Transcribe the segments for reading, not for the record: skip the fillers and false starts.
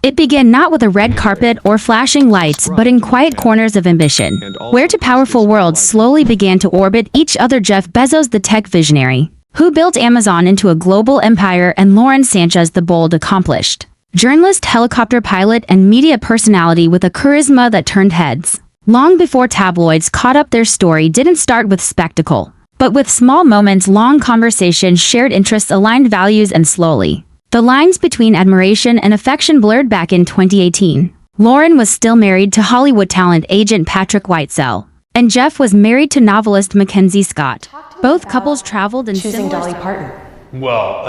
It began not with a red carpet or flashing lights, but in quiet corners of ambition, where two powerful worlds slowly began to orbit each other. Jeff Bezos, the tech visionary, who built Amazon into a global empire, and Lauren Sanchez, the bold, accomplished journalist, helicopter pilot, and media personality with a charisma that turned heads. Long before tabloids caught up, their story didn't start with spectacle, but with small moments, long conversations, shared interests, aligned values, and slowly the lines between admiration and affection blurred. Back in 2018, Lauren was still married to Hollywood talent agent Patrick Whitesell, and Jeff was married to novelist Mackenzie Scott. Both couples traveled in choosing Dolly Parton. Well,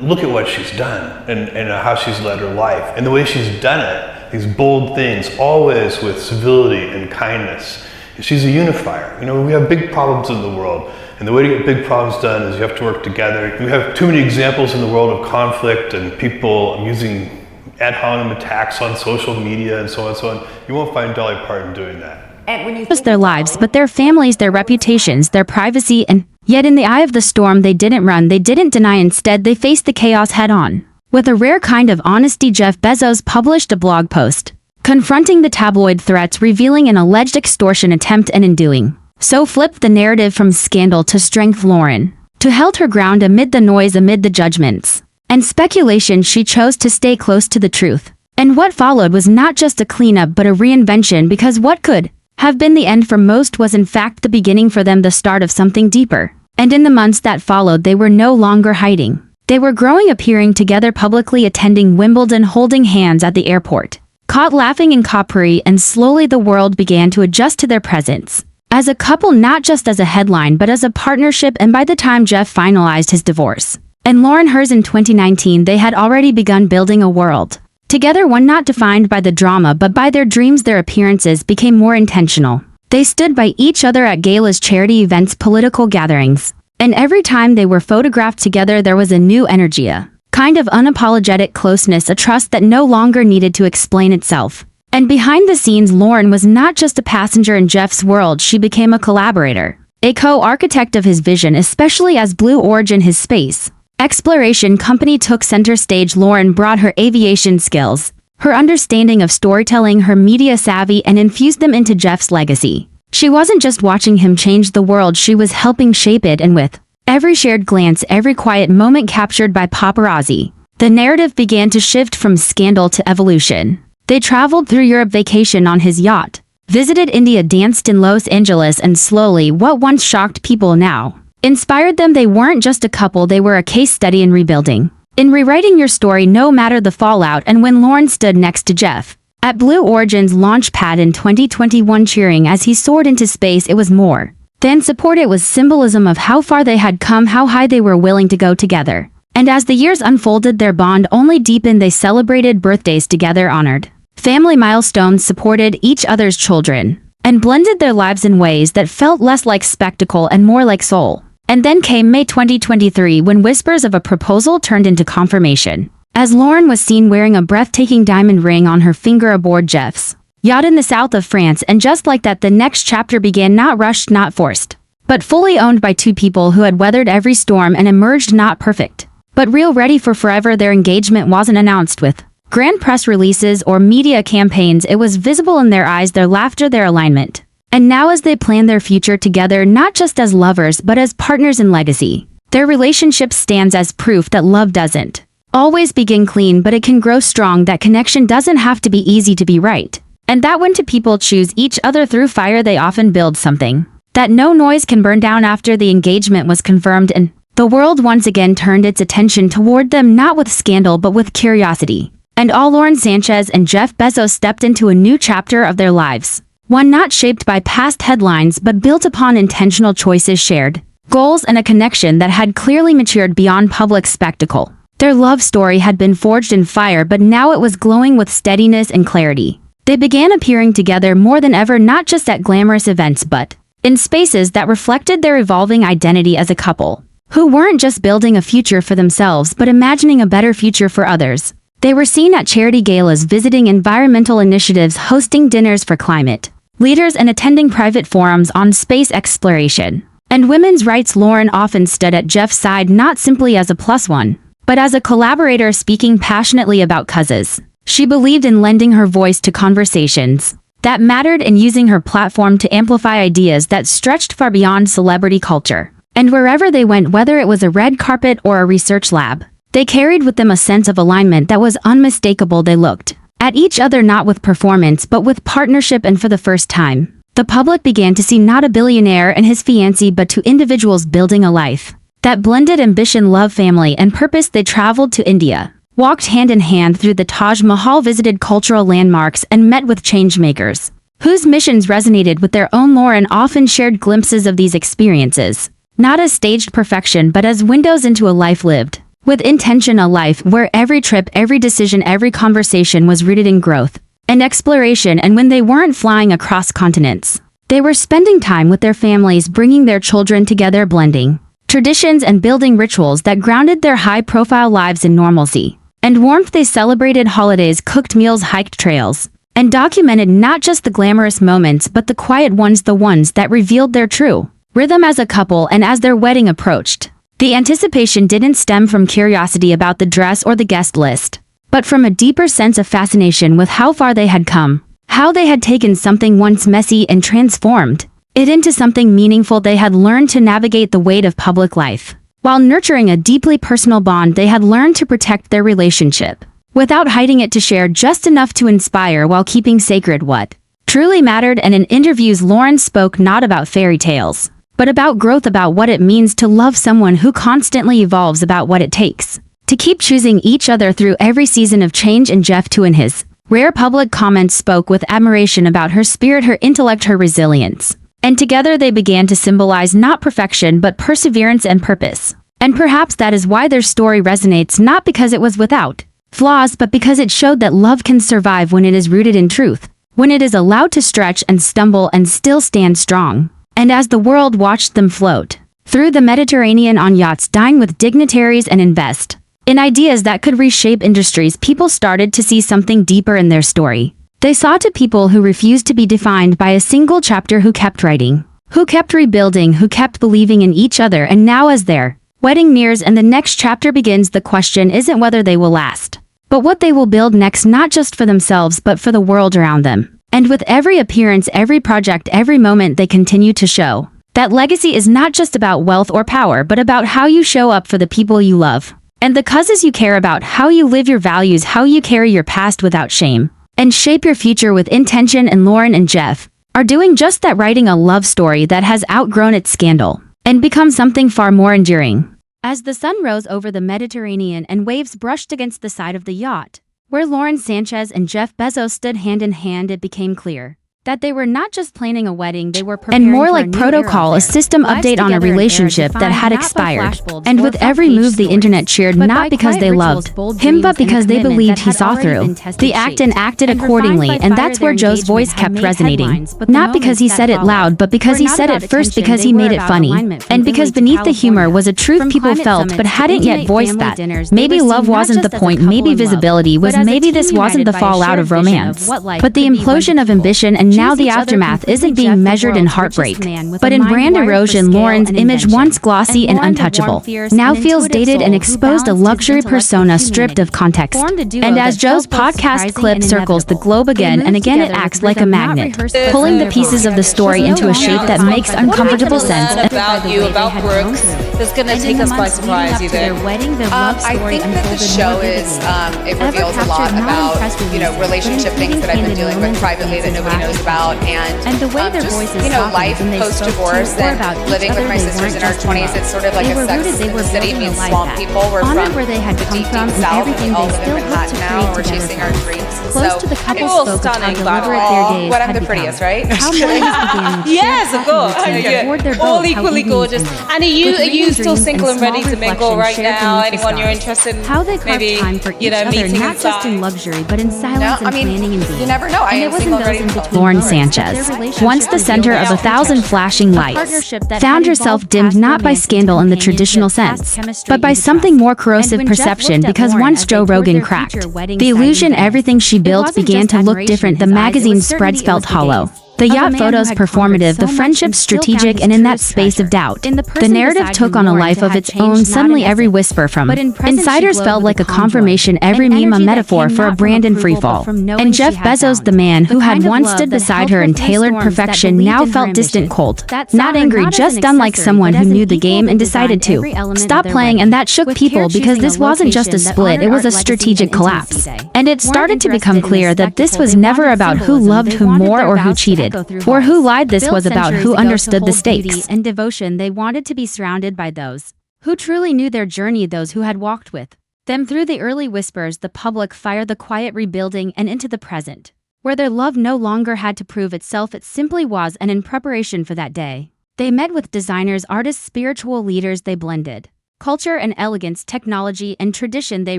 look at what she's done and how she's led her life. And the way she's done it, these bold things, always with civility and kindness. She's a unifier. You know, we have big problems in the world. And the way to get big problems done is you have to work together. We have too many examples in the world of conflict and people using ad hominem attacks on social media and so on and so on. You won't find Dolly Parton doing that. And when you just their lives, but their families, their reputations, their privacy, and yet in the eye of the storm, they didn't run, they didn't deny. Instead, they faced the chaos head on. With a rare kind of honesty, Jeff Bezos published a blog post confronting the tabloid threats, revealing an alleged extortion attempt, and in doing so flipped the narrative from scandal to strength. Lauren, to held her ground amid the noise, amid the judgments and speculation. She chose to stay close to the truth. And what followed was not just a cleanup but a reinvention, because what could have been the end for most was in fact the beginning for them, the start of something deeper. And in the months that followed, they were no longer hiding. They were growing, appearing together publicly, attending Wimbledon, holding hands at the airport, caught laughing in Capri, and slowly the world began to adjust to their presence. As a couple, not just as a headline, but as a partnership. And by the time Jeff finalized his divorce and Lauren hers in 2019, they had already begun building a world together, one not defined by the drama but by their dreams. Their appearances became more intentional. They stood by each other at galas, charity events, political gatherings. And every time they were photographed together, there was a new energy, a kind of unapologetic closeness, a trust that no longer needed to explain itself. And behind the scenes, Lauren was not just a passenger in Jeff's world, she became a collaborator, a co-architect of his vision, especially as Blue Origin, his space exploration company, took center stage. Lauren brought her aviation skills, her understanding of storytelling, her media savvy, and infused them into Jeff's legacy. She wasn't just watching him change the world, she was helping shape it, and with every shared glance, every quiet moment captured by paparazzi, the narrative began to shift from scandal to evolution. They traveled through Europe, vacationed on his yacht, visited India, danced in Los Angeles, and slowly, what once shocked people now inspired them. They weren't just a couple, they were a case study in rebuilding, in rewriting your story no matter the fallout. And when Lauren stood next to Jeff at Blue Origin's launch pad in 2021, cheering as he soared into space, it was more than support, it was symbolism of how far they had come, how high they were willing to go together. And as the years unfolded, their bond only deepened. They celebrated birthdays together, honored family milestones, supported each other's children, and blended their lives in ways that felt less like spectacle and more like soul. And then came May 2023, when whispers of a proposal turned into confirmation, as Lauren was seen wearing a breathtaking diamond ring on her finger aboard Jeff's yacht in the south of France. And just like that, the next chapter began, not rushed, not forced, but fully owned by two people who had weathered every storm and emerged not perfect, but real, ready for forever. Their engagement wasn't announced with grand press releases or media campaigns. It was visible in their eyes, their laughter, their alignment. And now, as they plan their future together, not just as lovers but as partners in legacy, their relationship stands as proof that love doesn't always begin clean, but it can grow strong. That connection doesn't have to be easy to be right, and that when two people choose each other through fire, they often build something that no noise can burn down. After the engagement was confirmed and the world once again turned its attention toward them, not with scandal but with curiosity, and all, Lauren Sanchez and Jeff Bezos stepped into a new chapter of their lives, one not shaped by past headlines but built upon intentional choices, shared goals, and a connection that had clearly matured beyond public spectacle. Their love story had been forged in fire, but now it was glowing with steadiness and clarity. They began appearing together more than ever, not just at glamorous events but in spaces that reflected their evolving identity as a couple who weren't just building a future for themselves but imagining a better future for others. They were seen at charity galas, visiting environmental initiatives, hosting dinners for climate leaders, and attending private forums on space exploration and women's rights. Lauren often stood at Jeff's side, not simply as a plus one, but as a collaborator, speaking passionately about causes She believed in lending her voice to conversations that mattered and using her platform to amplify ideas that stretched far beyond celebrity culture. And wherever they went, whether it was a red carpet or a research lab, they carried with them a sense of alignment that was unmistakable. They looked at each other not with performance but with partnership, and for the first time, the public began to see not a billionaire and his fiancée but two individuals building a life that blended ambition, love, family, and purpose. They traveled to India, walked hand in hand through the Taj Mahal, visited cultural landmarks, and met with changemakers whose missions resonated with their own lore, and often shared glimpses of these experiences, not as staged perfection but as windows into a life lived with intention, a life where every trip, every decision, every conversation was rooted in growth and exploration. And when they weren't flying across continents, they were spending time with their families, bringing their children together, blending traditions and building rituals that grounded their high-profile lives in normalcy and warmth. They celebrated holidays, cooked meals, hiked trails, and documented not just the glamorous moments but the quiet ones, the ones that revealed their true rhythm as a couple. And as their wedding approached, the anticipation didn't stem from curiosity about the dress or the guest list, but from a deeper sense of fascination with how far they had come, how they had taken something once messy and transformed it into something meaningful. They had learned to navigate the weight of public life while nurturing a deeply personal bond. They had learned to protect their relationship without hiding it, to share just enough to inspire while keeping sacred what truly mattered. And in interviews, Lauren spoke not about fairy tales, but about growth, about what it means to love someone who constantly evolves, about what it takes to keep choosing each other through every season of change. And Jeff, too, in his rare public comments, spoke with admiration about her spirit, her intellect, her resilience. And together they began to symbolize not perfection but perseverance and purpose. And perhaps that is why their story resonates, not because it was without flaws but because it showed that love can survive when it is rooted in truth, when it is allowed to stretch and stumble and still stand strong. And as the world watched them float through the Mediterranean on yachts, dine with dignitaries, and invest in ideas that could reshape industries, people started to see something deeper in their story. They saw to people who refused to be defined by a single chapter, who kept writing, who kept rebuilding, who kept believing in each other. And now, as their wedding nears and the next chapter begins, the question isn't whether they will last, but what they will build next, not just for themselves but for the world around them. And with every appearance, every project, every moment, they continue to show that legacy is not just about wealth or power but about how you show up for the people you love and the causes you care about, how you live your values, how you carry your past without shame, and shape your future with intention. And Lauren and Jeff are doing just that, writing a love story that has outgrown its scandal and become something far more enduring. As the sun rose over the Mediterranean and waves brushed against the side of the yacht where Lauren Sanchez and Jeff Bezos stood hand in hand, it became clear that they were not just planning a wedding, they were preparing and more for like a new protocol, era. A system update on a relationship that had expired. And with every move the internet cheered, not because they loved him but because they believed he saw through the act and acted accordingly. And that's where Joe's voice kept resonating, not because he said it loud but because he said it first, because he made it funny, and because beneath the humor was a truth people felt but hadn't yet voiced. That maybe love wasn't the point, maybe visibility was, maybe this wasn't the fallout of romance but the implosion of ambition. And now the aftermath isn't being measured in heartbreak, but in brand erosion. Lauren's image, once glossy and untouchable, now feels dated and exposed, a luxury persona stripped of context. And as Joe's podcast clip circles the globe again and again, it acts like a magnet, pulling the pieces of the story into a shape that makes uncomfortable sense. About you, about Brooks, that's going to take us by surprise, you think? I think that the show is, it reveals a lot about, relationship things that I've been dealing with privately that nobody knows about, and the way their just, voices life post-divorce and living with my sisters in our 20s. It's sort of like a Sex and the City meets Swamp People. We're from where they had the come deep, from, deep and South, everything and all they live in still hoped to Manhattan now, and we're create chasing our dreams. Close So to the couple's It's focus on stunning, deliberate but their days what had I'm the become. prettiest, right? How marriages began. Yes, of course. All equally gorgeous. And are you still single and ready to mingle right now? Anyone you're interested in? How they carved maybe, time for each other, meeting not just in inside? luxury, but in silence and planning and being. You never know. I And it am wasn't single and those ready in to between go. Lauren Sanchez, once the center of 1,000 flashing lights, found herself dimmed not by scandal in the traditional sense, but by something more corrosive, perception. Because once Joe Rogan cracked the illusion, everything she built began to look different. The magazine's spreads felt hollow. The yacht photos performative, the friendship strategic, and in that space of doubt, the narrative took on a life of its own. Suddenly every whisper from insiders felt like a confirmation, every meme a metaphor for a brand in freefall. And Jeff Bezos, the man who had once stood beside her in tailored perfection, now felt distant, cold. Not angry, just stunned, like someone who knew the game and decided to stop playing. And that shook people, because this wasn't just a split, it was a strategic collapse. And it started to become clear that this was never about who loved who more or who cheated or who lied. This was about who understood the stakes and devotion. They wanted to be surrounded by those who truly knew their journey, those who had walked with them through the early whispers, the public fire, the quiet rebuilding, and into the present, where their love no longer had to prove itself, it simply was. And in preparation for that day, they met with designers, artists, spiritual leaders. They blended culture and elegance, technology and tradition. They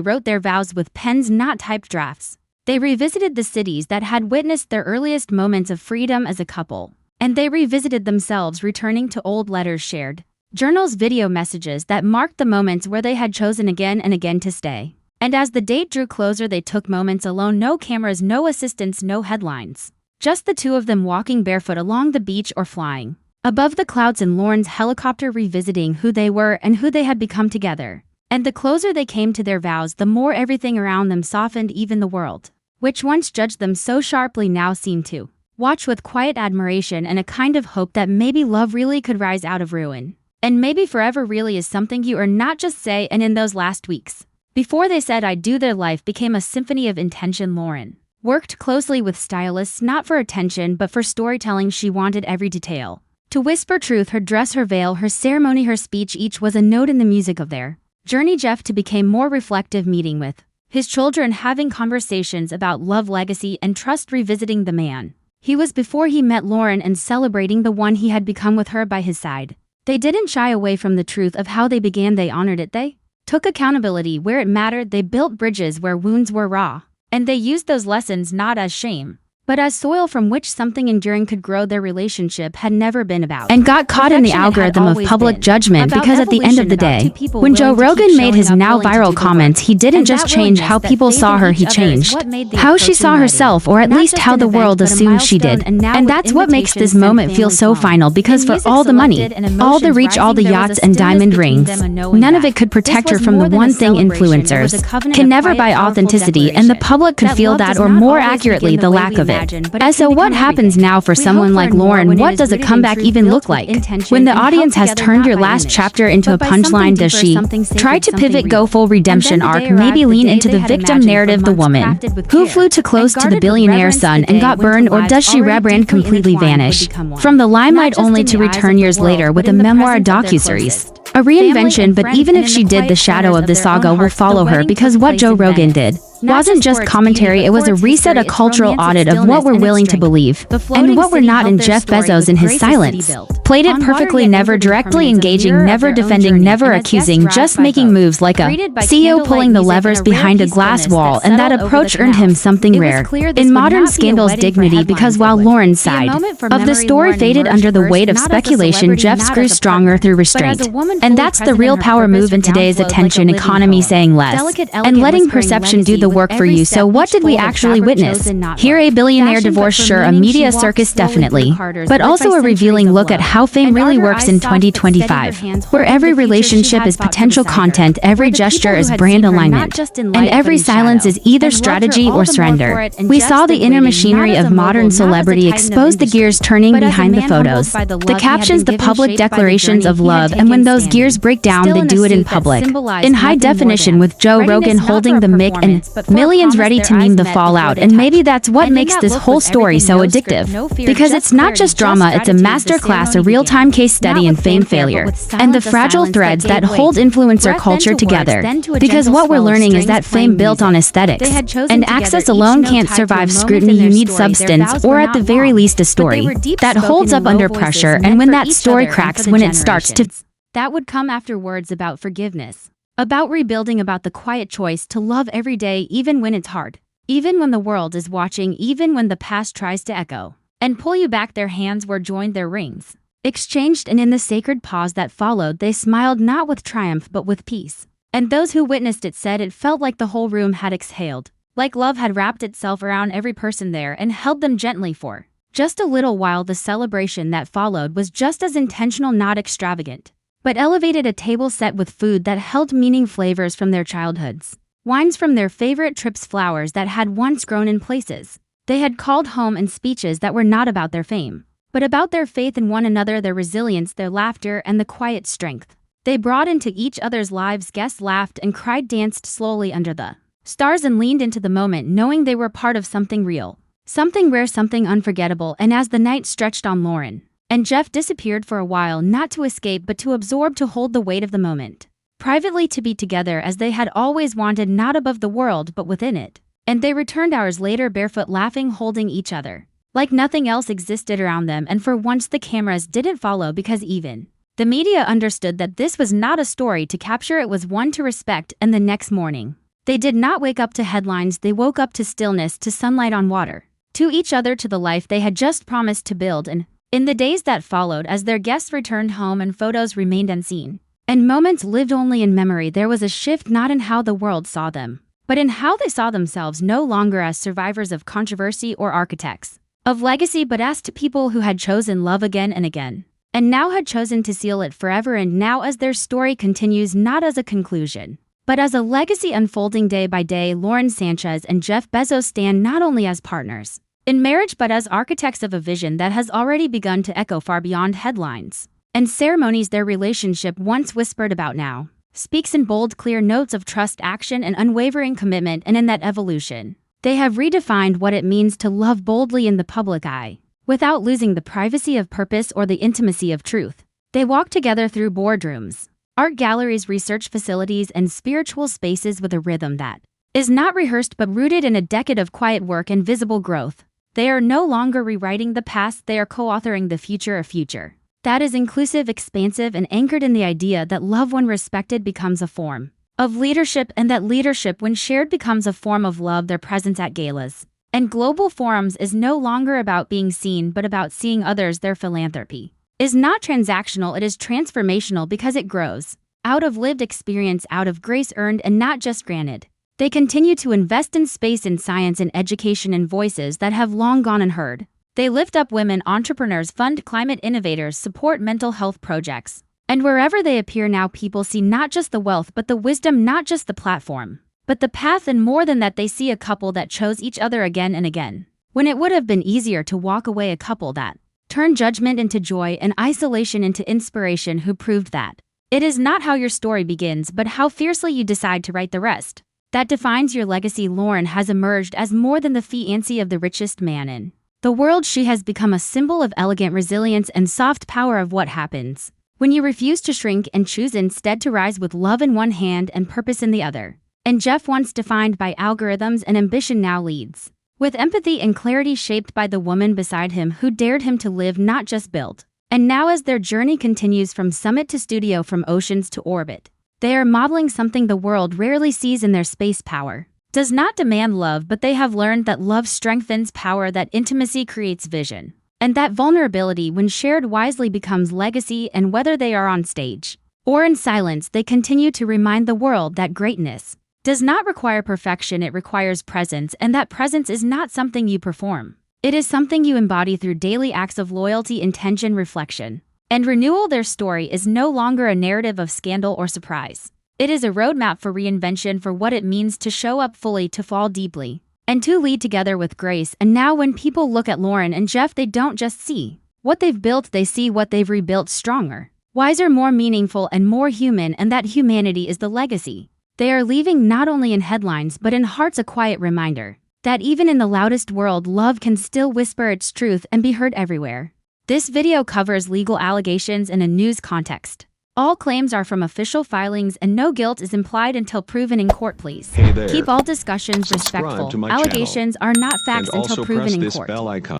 wrote their vows with pens, not typed drafts. They revisited the cities that had witnessed their earliest moments of freedom as a couple. And they revisited themselves, returning to old letters, shared journals, video messages that marked the moments where they had chosen again and again to stay. And as the date drew closer, they took moments alone, no cameras, no assistants, no headlines. Just the two of them walking barefoot along the beach or flying above the clouds in Lauren's helicopter, revisiting who they were and who they had become together. And the closer they came to their vows, the more everything around them softened. Even the world, which once judged them so sharply, now seemed to watch with quiet admiration and a kind of hope that maybe love really could rise out of ruin. And maybe forever really is something you earn, not just say. And in those last weeks, before they said I do, their life became a symphony of intention. Lauren worked closely with stylists, not for attention, but for storytelling. She wanted every detail to whisper truth, her dress, her veil, her ceremony, her speech. Each was a note in the music of their journey. Jeff to became more reflective, meeting with his children, having conversations about love, legacy, and trust, revisiting the man he was before he met Lauren and celebrating the one he had become with her by his side. They didn't shy away from the truth of how they began. They honored it. They took accountability where it mattered. They built bridges where wounds were raw. And they used those lessons not as shame, but as soil from which something enduring could grow. Their relationship had never been about and got caught in the algorithm of public judgment, because at the end of the day, when Joe Rogan made his now viral comments, he didn't just change how people saw her, he changed how she saw herself, or at least how the world assumed she did. And that's what makes this moment feel so final, because for all the money, all the reach, all the yachts and diamond rings, none of it could protect her from the one thing influencers can never buy: authenticity. And the public could feel that, or more accurately, the lack of it. And so what happens now for someone like Lauren? What does a comeback even look like? When the audience has turned your last chapter into a punchline, does she try to pivot, go full redemption arc, maybe lean into the victim narrative, the woman who flew too close to the billionaire's son and got burned? Or does she rebrand, completely vanish from the limelight, only to return years later with a memoir, a docuseries, a reinvention? But even if she did, the shadow of the saga will follow her, because what Joe Rogan did wasn't just commentary, it was a reset, a cultural audit of what we're willing to believe and what we're not. And Jeff Bezos, in his silence, played it perfectly, never directly engaging, never defending, never accusing, just making moves like a CEO pulling the levers behind a glass wall. And that approach earned him something rare in modern scandals: dignity. Because while Lauren's side of the story faded under the weight of speculation, Jeff's grew stronger through restraint. And that's the real power move in today's attention economy, saying less and letting perception do the work for you. So what did we actually witness here? A billionaire divorce, sure, a media circus, definitely, but also a revealing look at how fame really works in 2025, where every relationship is potential content, every gesture is brand alignment, and every silence is either strategy or surrender. We saw the inner machinery of modern celebrity expose, the gears turning behind the photos, the captions, the public declarations of love. And when those gears break down, they do it in public, in high definition, with Joe Rogan holding the mic and millions ready to meme the fallout. And maybe that's what makes this whole story so addictive, because it's not just drama, it's a masterclass, a real-time case study in fame, failure, and the fragile threads that hold influencer culture together. Because what we're learning is that fame built on aesthetics and access alone can't survive scrutiny. You need substance, or at the very least a story that holds up under pressure. And when that story cracks, when it starts to, that would come after words about forgiveness, about rebuilding, about the quiet choice to love every day, even when it's hard, even when the world is watching, even when the past tries to echo and pull you back. Their hands were joined, their rings exchanged, and in the sacred pause that followed, they smiled, not with triumph but with peace. And those who witnessed it said it felt like the whole room had exhaled, like love had wrapped itself around every person there and held them gently for Just a little while the celebration that followed was just as intentional, not extravagant, but elevated a table set with food that held meaning, flavors from their childhoods, wines from their favorite trips, flowers that had once grown in places they had called home, and speeches that were not about their fame, but about their faith in one another, their resilience, their laughter, and the quiet strength they brought into each other's lives. Guests laughed and cried, danced slowly under the stars, and leaned into the moment knowing they were part of something real, something rare, something unforgettable. And as the night stretched on, Lauren and Jeff disappeared for a while, not to escape but to absorb, to hold the weight of the moment, privately, to be together as they had always wanted, not above the world but within it. And they returned hours later, barefoot, laughing, holding each other, like nothing else existed around them. And for once the cameras didn't follow, because even the media understood that this was not a story to capture, it was one to respect. And the next morning, they did not wake up to headlines, they woke up to stillness, to sunlight on water, to each other, to the life they had just promised to build. And in the days that followed, as their guests returned home and photos remained unseen, and moments lived only in memory, there was a shift, not in how the world saw them, but in how they saw themselves, no longer as survivors of controversy or architects of legacy, but as to people who had chosen love again and again, and now had chosen to seal it forever. And now, as their story continues, not as a conclusion, but as a legacy unfolding day by day, Lauren Sanchez and Jeff Bezos stand not only as partners in marriage, but as architects of a vision that has already begun to echo far beyond headlines and ceremonies. Their relationship, once whispered about, now speaks in bold, clear notes of trust, action, and unwavering commitment. And in that evolution, they have redefined what it means to love boldly in the public eye, without losing the privacy of purpose or the intimacy of truth. They walk together through boardrooms, art galleries, research facilities, and spiritual spaces with a rhythm that is not rehearsed but rooted in a decade of quiet work and visible growth. They are no longer rewriting the past, they are co-authoring the future, a future that is inclusive, expansive, and anchored in the idea that love, when respected, becomes a form of leadership, and that leadership, when shared, becomes a form of love. Their presence at galas and global forums is no longer about being seen but about seeing others. Their philanthropy is not transactional, it is transformational, because it grows out of lived experience, out of grace earned and not just granted. They continue to invest in space, in science, in education, in voices that have long gone unheard. They lift up women entrepreneurs, fund climate innovators, support mental health projects. And wherever they appear now, people see not just the wealth but the wisdom, not just the platform but the path. And more than that, they see a couple that chose each other again and again, when it would have been easier to walk away, a couple that turned judgment into joy and isolation into inspiration, who proved that it is not how your story begins but how fiercely you decide to write the rest that defines your legacy. Lauren has emerged as more than the fiancée of the richest man in the world. She has become a symbol of elegant resilience and soft power, of what happens when you refuse to shrink and choose instead to rise, with love in one hand and purpose in the other. And Jeff, once defined by algorithms and ambition, now leads with empathy and clarity, shaped by the woman beside him who dared him to live, not just build. And now, as their journey continues from summit to studio, from oceans to orbit, they are modeling something the world rarely sees in their space. Power does not demand love, but they have learned that love strengthens power, that intimacy creates vision, and that vulnerability, when shared wisely, becomes legacy. And whether they are on stage or in silence, they continue to remind the world that greatness does not require perfection, it requires presence, and that presence is not something you perform. It is something you embody through daily acts of loyalty, intention, reflection, and renewal. Their story is no longer a narrative of scandal or surprise. It is a roadmap for reinvention, for what it means to show up fully, to fall deeply, and to lead together with grace. And now, when people look at Lauren and Jeff, they don't just see what they've built, they see what they've rebuilt, stronger, wiser, more meaningful, and more human. And that humanity is the legacy they are leaving, not only in headlines but in hearts, a quiet reminder that even in the loudest world, love can still whisper its truth and be heard everywhere. This video covers legal allegations in a news context. All claims are from official filings and no guilt is implied until proven in court. Please Hey there. keep all discussions Subscribe respectful. to my Allegations are not facts and until also proven press in this court. bell icon.